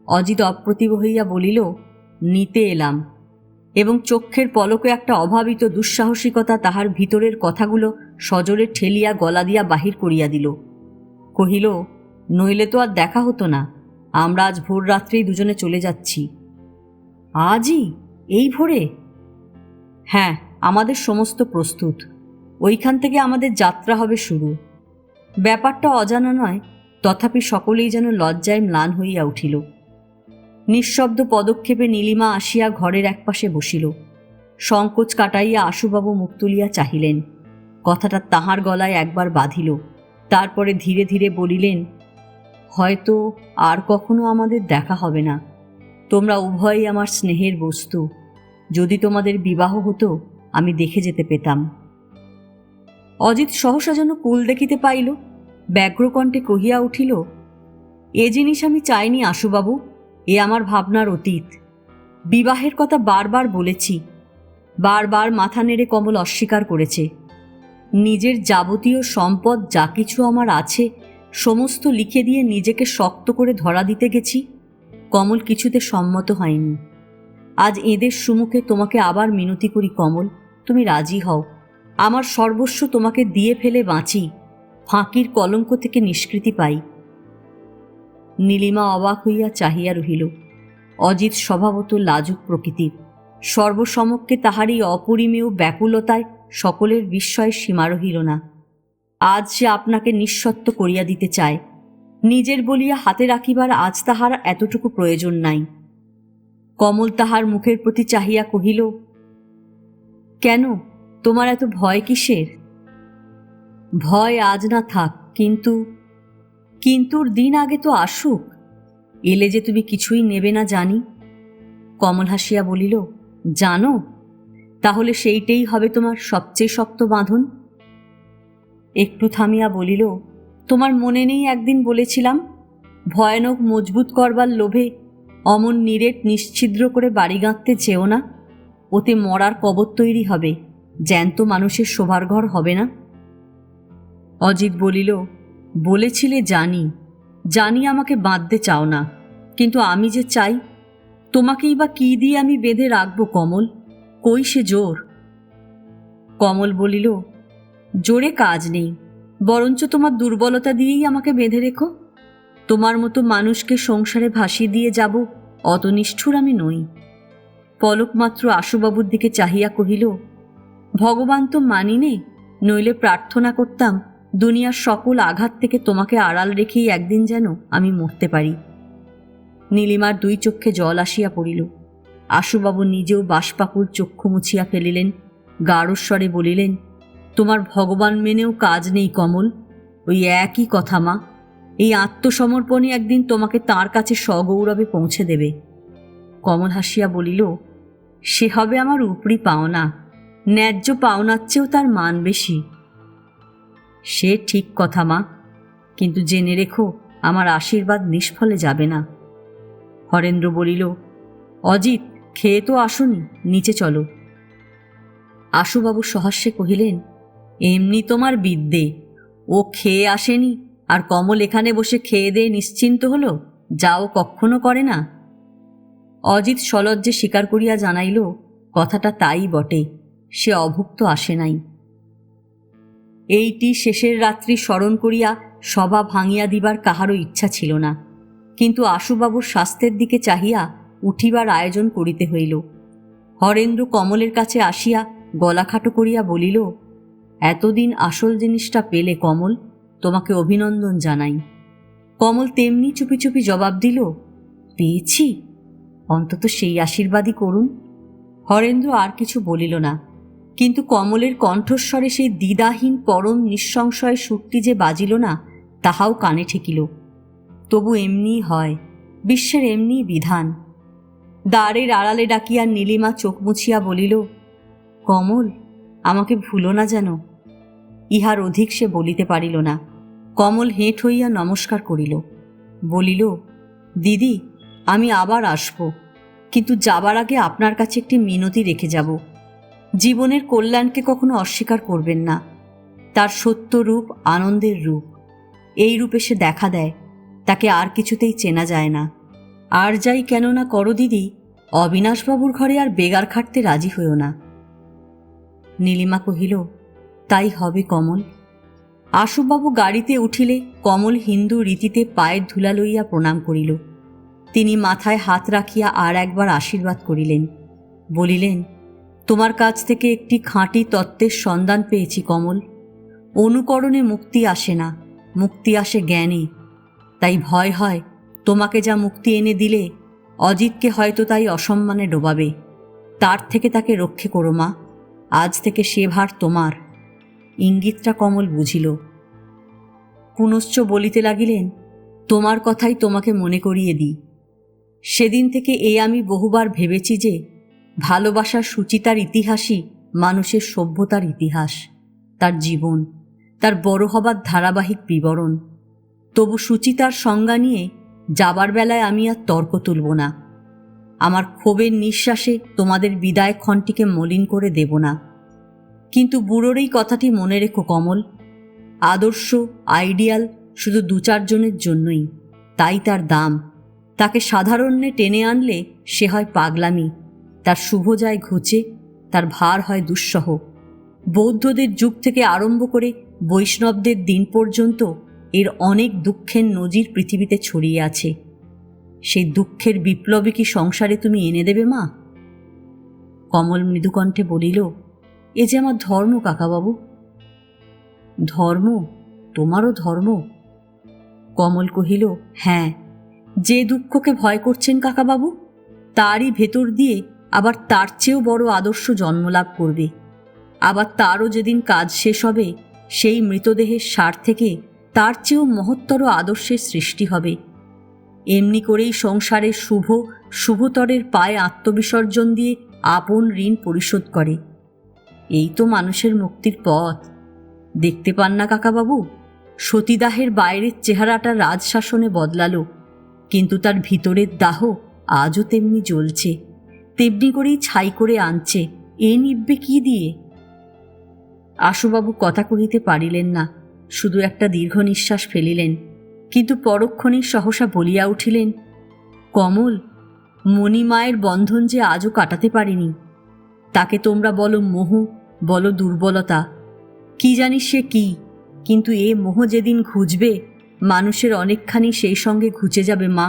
অজিত অপ্রতিভ হইয়া বলিল, নিতে এলাম, এবং চক্ষের পলকে একটা অভাবিত দুঃসাহসিকতা তাহার ভিতরের কথাগুলো সজোরে ঠেলিয়া গলা দিয়া বাহির করিয়া দিল। কহিল, নইলে তো আর দেখা হতো না। আমরা আজ ভোর রাত্রেই দুজনে চলে যাচ্ছি। আজই? এই ভোরে? হ্যাঁ, আমাদের সমস্ত প্রস্তুত। ওইখান থেকে আমাদের যাত্রা হবে শুরু। ব্যাপারটা অজানা নয়, তথাপি সকলেই যেন লজ্জায় ম্লান হইয়া উঠিল। নিঃশব্দ পদক্ষেপে নীলিমা আসিয়া ঘরের একপাশে বসিল। সংকোচ কাটাইয়া আশুবাবু মুখ তুলিয়া চাহিলেন। কথাটা তাহার গলায় একবার বাঁধিল। তারপরে ধীরে ধীরে বলিলেন, হয়তো আর কখনো আমাদের দেখা হবে না। তোমরা উভয়ই আমার স্নেহের বস্তু। যদি তোমাদের বিবাহ হতো, আমি দেখে যেতে পেতাম। অজিত সহসা যেন কুল দেখিতে পাইল। ব্যগ্রকণ্ঠে কহিয়া উঠিল, এ জিনিস আমি চাইনি আশুবাবু, এ আমার ভাবনার অতীত। বিবাহের কথা বারবার বলেছি, বারবার মাথা নেড়ে কমল অস্বীকার করেছে। নিজের যাবতীয় সম্পদ যা কিছু আমার আছে সমস্ত লিখে দিয়ে নিজেকে শক্ত করে ধরা দিতে গেছি। কমল কিছুতে সম্মত হয়নি। আজ এদের সম্মুখে তোমাকে আবার মিনতি করি কমল, তুমি রাজি হও। আমার সর্বস্ব তোমাকে দিয়ে ফেলে বাঁচি, ফাঁকির কলঙ্ক থেকে নিষ্কৃতি পাই। নীলিমা অবাক হইয়া চাহিয়া রহিল। অজিত স্বভাবত লাজুক প্রকৃতির। সর্বসমক্ষে তাহারই অপরিমেয় ব্যাকুলতায় সকলের বিস্ময়ের সীমা রহিল না। আজ সে আপনাকে নিঃসত্ব করিয়া দিতে চায়। নিজের বলিয়া হাতে রাখিবার আজ তাহার এতটুকু প্রয়োজন নাই। কমল তাহার মুখের প্রতি চাহিয়া কহিল, কেন, তোমার এত ভয় কিসের? ভয় আজ না থাক, কিন্তুর দিন আগে তো আসুক। এলে যে তুমি কিছুই নেবে না জানি। কমল হাসিয়া বলিল, জানো? তাহলে সেইটেই হবে তোমার সবচেয়ে শক্ত বাঁধন। একটু থামিয়া বলিল, তোমার মনে নেই একদিন বলেছিলাম, ভয়ানক মজবুত করবার লোভে অমন নিরেট নিশ্ছিদ্র করে বাড়ি গাঁথতে চেও না। ওতে মরার কবর তৈরি হবে, জ্যান্ত মানুষের শোবার ঘর হবে না। অজিত বলিল, বলেছিলে জানি আমাকে বাঁধতে চাও না, কিন্তু আমি যে চাই, তোমাকেই বা কি দিয়ে আমি বেঁধে রাখবো কমল? কই সে জোর? কমল বলিল, জোরে কাজ নেই, বরঞ্চ তোমার দুর্বলতা দিয়েই আমাকে বেঁধে রেখো। তোমার মতো মানুষকে সংসারে ভাসিয়ে দিয়ে যাব অত নিষ্ঠুর আমি নই। পলক মাত্র আশুবাবুর দিকে চাহিয়া কহিল, ভগবান তো মানি নে, নইলে প্রার্থনা করতাম দুনিয়ার সকল আঘাত থেকে তোমাকে আড়াল রেখেই একদিন যেন আমি মরতে পারি। নীলিমার দুই চক্ষে জল আসিয়া পড়িল। আশুবাবু নিজেও বাষ্পাকুল চক্ষু মুছিয়া ফেলিলেন, গাঢ়স্বরে বলিলেন, তোমার ভগবান মেনেও কাজ নেই কমল। ওই একই কথা মা, এই আত্মসমর্পণই একদিন তোমাকে তাঁর কাছে সগৌরবে পৌঁছে দেবে। কমল হাসিয়া বলিল, সে হবে আমার উপরি পাওনা, ন্যায্য পাওনার চেয়েও তার মান বেশি। সে ঠিক কথা মা, কিন্তু জেনে রেখো আমার আশীর্বাদ নিষ্ফলে যাবে না। হরেন্দ্র বলিল, অজিত, খেয়ে তো আসুনি, নিচে চলো। আশুবাবু সহাস্যে কহিলেন, এমনি তোমার বিদ্যে, ও খেয়ে আসেনি আর কমল এখানে বসে খেয়ে দিয়ে নিশ্চিন্ত হলো, যাও কক্ষণও করে না। অজিত সলজ্জে স্বীকার করিয়া জানাইল, কথাটা তাই বটে, সে অভুক্ত আসে নাই। এইটি শেষের রাত্রি স্মরণ করিয়া সভা ভাঙিয়া দিবার কাহারও ইচ্ছা ছিল না, কিন্তু আশুবাবুর স্বাস্থ্যের দিকে চাহিয়া উঠিবার আয়োজন করিতে হইল। হরেন্দ্র কমলের কাছে আসিয়া গলা খাটো করিয়া বলিল, এতদিন আসল জিনিসটা পেলে কমল, তোমাকে অভিনন্দন জানাই। কমল তেমনি চুপি চুপি জবাব দিল, পেয়েছি? অন্তত সেই আশীর্বাদই করুন। হরেন্দ্র আর কিছু বলিল না, কিন্তু কমলের কণ্ঠস্বরে সেই দ্বিধাহীন পরম নিঃসংশয় সুরটি যে বাজিল না, তাহাও কানে ঠেকিল। তবু এমনিই হয়, বিশ্বের এমনিই বিধান। দ্বারের আড়ালে ডাকিয়া নীলিমা চোখ মুছিয়া বলিল, কমল, আমাকে ভুলো না যেন। ইহার অধিক সে বলিতে পারিল না। কমল হেঁট হইয়া নমস্কার করিল, বলিল, দিদি, আমি আবার আসব, কিন্তু যাবার আগে আপনার কাছে একটি মিনতি রেখে যাব। জীবনের কল্যাণকে কখনো অস্বীকার করবেন না। তার সত্য রূপ আনন্দের রূপ। এই রূপে সে দেখা দেয়, তাকে আর কিছুতেই চেনা যায় না। আর যাই কেন না করো দিদি, অবিনাশবাবুর ঘরে আর বেগার খাটতে রাজি হইও না। নীলিমা কহিল, তাই হবে কমল। আশুবাবু গাড়িতে উঠিলে কমল হিন্দু রীতিতে পায়ের ধুলা লইয়া প্রণাম করিল। তিনি মাথায় হাত রাখিয়া আর একবার আশীর্বাদ করিলেন, বলিলেন, তোমার কাছ থেকে একটি খাঁটি তত্ত্বের সন্ধান পেয়েছি কমল। অনুকরণে মুক্তি আসে না, মুক্তি আসে জ্ঞানে। তাই ভয় হয় তোমাকে যা মুক্তি এনে দিলে, অজিতকে হয়তো তাই অসম্মানে ডোবাবে। তার থেকে তাকে রক্ষে করো মা, আজ থেকে সে ভার তোমার। ইঙ্গিতটা কমল বুঝিল। পুনশ্চ বলিতে লাগিলেন, তোমার কথাই তোমাকে মনে করিয়ে দিই। সেদিন থেকে আমি বহুবার ভেবেছি যে ভালোবাসার সুচিতার ইতিহাসই মানুষের সভ্যতার ইতিহাস, তার জীবন, তার বড় হবার ধারাবাহিক বিবরণ। তবু সুচিতার সংজ্ঞা নিয়ে যাবার বেলায় আমি আর তর্ক তুলব না। আমার ক্ষোভের নিঃশ্বাসে তোমাদের বিদায় ক্ষণটিকে মলিন করে দেব না। কিন্তু বুড়োর এই কথাটি মনে রেখো কমল, আদর্শ, আইডিয়াল শুধু দু চারজনের জন্যই, তাই তার দাম। তাকে সাধারণ্যে টেনে আনলে সে হয় পাগলামি, তার শুভ যায় ঘুচে, তার ভার হয় দুঃসহ। বৌদ্ধদের যুগ থেকে আরম্ভ করে বৈষ্ণবদের দিন পর্যন্ত এর অনেক দুঃখের নজির পৃথিবীতে ছড়িয়ে আছে। সেই দুঃখের বিপ্লবী কি সংসারে তুমি এনে দেবে মা? কমল মৃদুকণ্ঠে বলিল, এ যে আমার ধর্ম কাকাবাবু। ধর্ম? তোমারও ধর্ম? কমল কহিল, হ্যাঁ। যে দুঃখকে ভয় করছেন কাকাবাবু, তারই ভেতর দিয়ে আবার তার চেয়েও বড় আদর্শ জন্মলাভ করবে। আবার তারও যেদিন কাজ শেষ হবে, সেই মৃতদেহের সার থেকে তার চেয়েও মহত্তর আদর্শের সৃষ্টি হবে। এমনি করেই সংসারের শুভতরের পায়ে আত্মবিসর্জন দিয়ে আপন ঋণ পরিশোধ করে। এই তো মানুষের মুক্তির পথ। দেখতে পান না কাকাবাবু, সতীদাহের বাইরের চেহারাটা রাজশাসনে বদলালো, কিন্তু তার ভিতরের দাহ আজও তেমনি জ্বলছে, তেমনি করেই ছাই করে আনছে। এ নিববে কি দিয়ে? আশুবাবু কথা কহিতে পারিলেন না, শুধু একটা দীর্ঘ নিঃশ্বাস ফেলিলেন, কিন্তু পরক্ষণেই সহসা বলিয়া উঠিলেন, কমল, মণিমায়ের বন্ধন যে আজও কাটাতে পারিনি। তাকে তোমরা বলো মোহ, বলো দুর্বলতা, কি জানি সে কি, কিন্তু এ মোহ যেদিন ঘুচবে, মানুষের অনেকখানি সেই সঙ্গে ঘুচে যাবে মা।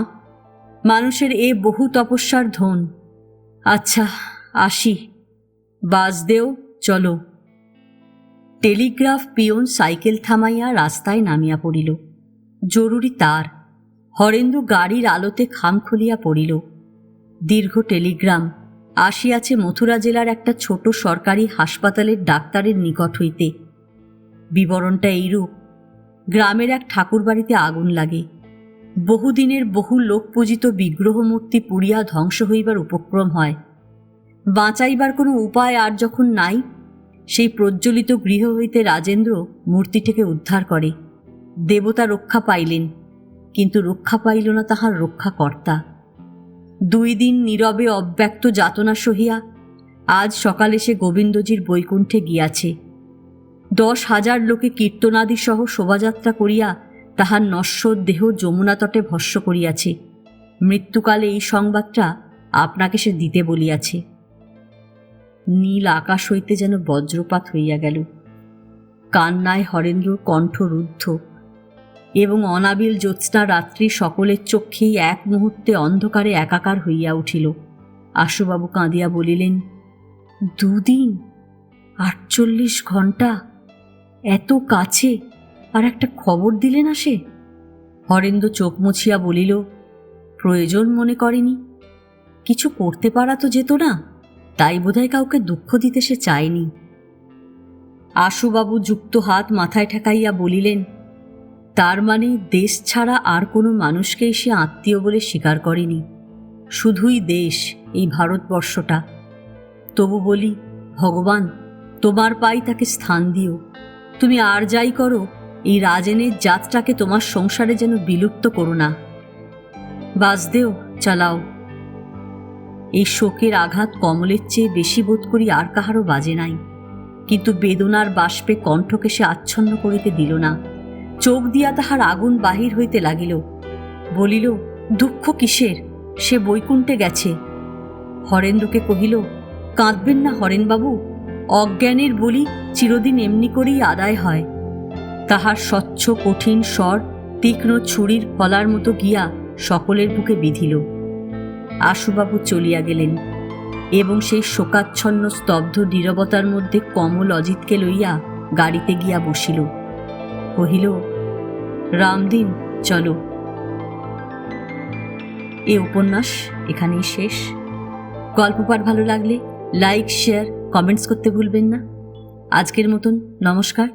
মানুষের এ বহু তপস্যার ধন। আচ্ছা, আসি। বাসদেও, চলো। টেলিগ্রাফ পিয়ন সাইকেল থামাইয়া রাস্তায় নামিয়া পড়িল। জরুরি তার। হরেন্দ্র গাড়ির আলোতে খাম খুলিয়া পড়িল। দীর্ঘ টেলিগ্রাম আসিয়াছে মথুরা জেলার একটা ছোট সরকারি হাসপাতালের ডাক্তারের নিকট হইতে। বিবরণটা এইরূপ: গ্রামের এক ঠাকুর বাড়িতে আগুন লাগে। বহুদিনের বহু লোকপূজিত বিগ্রহ মূর্তি পুড়িয়া ধ্বংস হইবার উপক্রম হয়। বাঁচাইবার কোনো উপায় আর যখন নাই, সেই প্রজ্বলিত গৃহ হইতে রাজেন্দ্র মূর্তিটিকে উদ্ধার করে। দেবতা রক্ষা পাইলেন, কিন্তু রক্ষা পাইল না তাহার রক্ষাকর্তা। 2 দিন নীরবে অব্যক্ত যাতনা সহিয়া আজ সকালে সে গোবিন্দজির বৈকুণ্ঠে গিয়াছে। 10,000 লোকে কীর্তনাদি সহ শোভাযাত্রা করিয়া তাহার নশ্বর দেহ যমুনা তটে ভস্ম করিয়াছে। মৃত্যুকালে এই সংবাদটা আপনাকে সে দিতে বলিয়াছে। নীল আকাশ হইতে যেন বজ্রপাত হইয়া গেল। কান্নায় হরেন্দ্র কণ্ঠ রুদ্ধ, এবং অনাবিল জ্যোৎস্না রাত্রি সকলের চক্ষেই এক মুহূর্তে অন্ধকারে একাকার হইয়া উঠিল। আশুবাবু কাঁদিয়া বলিলেন, 2 দিন, 48 ঘণ্টা, এত কাছে, আর একটা খবর দিলে না সে? হরেন্দ্র চোখ মুছিয়া বলিল, প্রয়োজন মনে করেনি। কিছু করতে পারা তো যেত না, তাই বোধহয় কাউকে দুঃখ দিতে সে চায়নি। আশুবাবু যুক্ত হাত মাথায় ঠেকাইয়া বলিলেন, তার মানে দেশ ছাড়া আর কোনো মানুষকেই সে আত্মীয় বলে স্বীকার করেনি। শুধুই দেশ, এই ভারতবর্ষটা। তবু বলি, ভগবান, তোমার পাই তাকে স্থান দিও। তুমি আর যাই করো, এই রাজেনের জাতটাকে তোমার সংসারে যেন বিলুপ্ত করো না। বাজদেও, চালাও। এই শোকের আঘাত কমলের চেয়ে বেশি বোধ করি আর কাহারও বাজে নাই, কিন্তু বেদনার বাষ্পে কণ্ঠকে সে আচ্ছন্ন করিতে দিল না। চোখ দিয়া তাহার আগুন বাহির হইতে লাগিল। বলিল, দুঃখ কিসের? সে বৈকুণ্ঠে গেছে। হরেন্দ্রকে কহিল, কাঁদবেন না হরেনবাবু, অজ্ঞানের বলি চিরদিন এমনি করেই আদায় হয়। তাহার স্বচ্ছ কঠিন স্বর তীক্ষ্ণ ছুরির ফলার মতো গিয়া সকলের বুকে বিঁধিল। আশুবাবু চলিয়া গেলেন, এবং সেই শোকাচ্ছন্ন স্তব্ধ নীরবতার মধ্যে কমল অজিতকে লইয়া গাড়িতে গিয়া বসিল। কহিল, রামদিন, চলো। এ উপন্যাস এখানেই শেষ। গল্প পাঠ ভালো লাগলে লাইক, শেয়ার, কমেন্টস করতে ভুলবেন না। আজকের মতন নমস্কার।